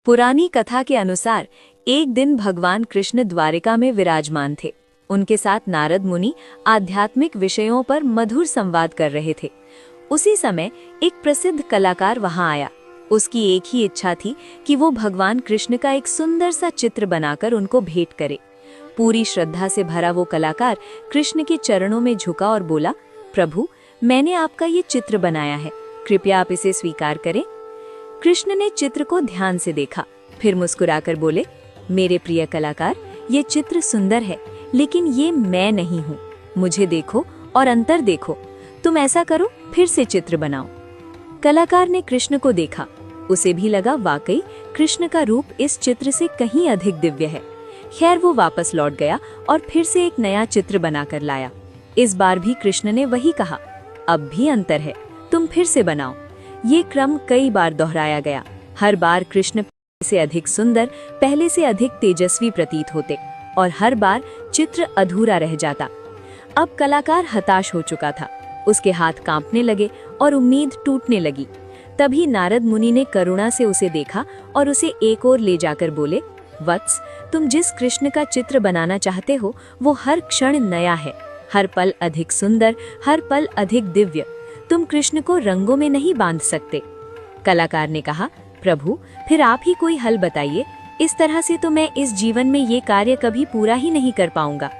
पुरानी कथा के अनुसार एक दिन भगवान कृष्ण द्वारिका में विराजमान थे। उनके साथ नारद मुनि आध्यात्मिक विषयों पर मधुर संवाद कर रहे थे। उसी समय एक प्रसिद्ध कलाकार वहां आया। उसकी एक ही इच्छा थी कि वो भगवान कृष्ण का एक सुंदर सा चित्र बनाकर उनको भेंट करे। पूरी श्रद्धा से भरा वो कलाकार कृष्ण के चरणों में झुका और बोला, प्रभु, मैंने आपका ये चित्र बनाया है, कृपया आप इसे स्वीकार करें। कृष्ण ने चित्र को ध्यान से देखा, फिर मुस्कुराकर बोले, मेरे प्रिय कलाकार, ये चित्र सुंदर है, लेकिन ये मैं नहीं हूँ। मुझे देखो और अंतर देखो। तुम ऐसा करो, फिर से चित्र बनाओ। कलाकार ने कृष्ण को देखा। उसे भी लगा वाकई कृष्ण का रूप इस चित्र से कहीं अधिक दिव्य है। खैर, वो वापस लौट गया और फिर से एक नया चित्र बनाकर लाया। इस बार भी कृष्ण ने वही कहा, अब भी अंतर है, तुम फिर से बनाओ। ये क्रम कई बार दोहराया गया। हर बार कृष्ण पहले से अधिक सुंदर, पहले से अधिक तेजस्वी प्रतीत होते और हर बार चित्र अधूरा रह जाता। अब कलाकार हताश हो चुका था। उसके हाथ कांपने लगे और उम्मीद टूटने लगी। तभी नारद मुनि ने करुणा से उसे देखा और उसे एक ओर ले जाकर बोले, वत्स, तुम जिस कृष्ण का चित्र बनाना चाहते हो वो हर क्षण नया है, हर पल अधिक सुंदर, हर पल अधिक दिव्य। तुम कृष्ण को रंगों में नहीं बांध सकते। कलाकार ने कहा, प्रभु, फिर आप ही कोई हल बताइए। इस तरह से तो मैं इस जीवन में ये कार्य कभी पूरा ही नहीं कर पाऊंगा।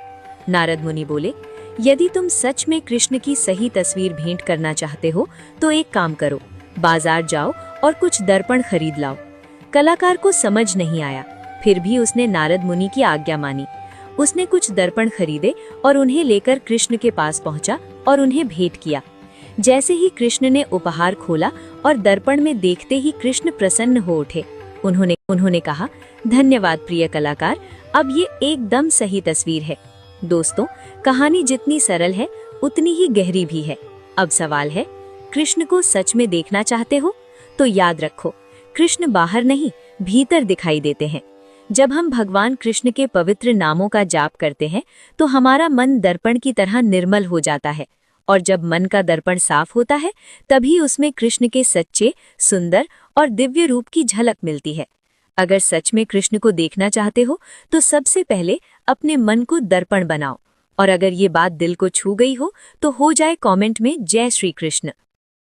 नारद मुनि बोले, यदि तुम सच में कृष्ण की सही तस्वीर भेंट करना चाहते हो तो एक काम करो, बाजार जाओ और कुछ दर्पण खरीद लाओ। कलाकार को समझ नहीं आया, फिर भी उसने नारद मुनि की आज्ञा मानी। उसने कुछ दर्पण खरीदे और उन्हें लेकर कृष्ण के पास पहुंचा और उन्हें भेंट किया। जैसे ही कृष्ण ने उपहार खोला और दर्पण में देखते ही कृष्ण प्रसन्न हो उठे। उन्होंने कहा, धन्यवाद प्रिय कलाकार, अब ये एकदम सही तस्वीर है। दोस्तों, कहानी जितनी सरल है उतनी ही गहरी भी है। अब सवाल है, कृष्ण को सच में देखना चाहते हो तो याद रखो, कृष्ण बाहर नहीं, भीतर दिखाई देते हैं। जब हम भगवान कृष्ण के पवित्र नामों का जाप करते हैं तो हमारा मन दर्पण की तरह निर्मल हो जाता है, और जब मन का दर्पण साफ होता है तभी उसमें कृष्ण के सच्चे, सुंदर और दिव्य रूप की झलक मिलती है। अगर सच में कृष्ण को देखना चाहते हो तो सबसे पहले अपने मन को दर्पण बनाओ, और अगर ये बात दिल को छू गई हो तो हो जाए कमेंट में जय श्री कृष्ण।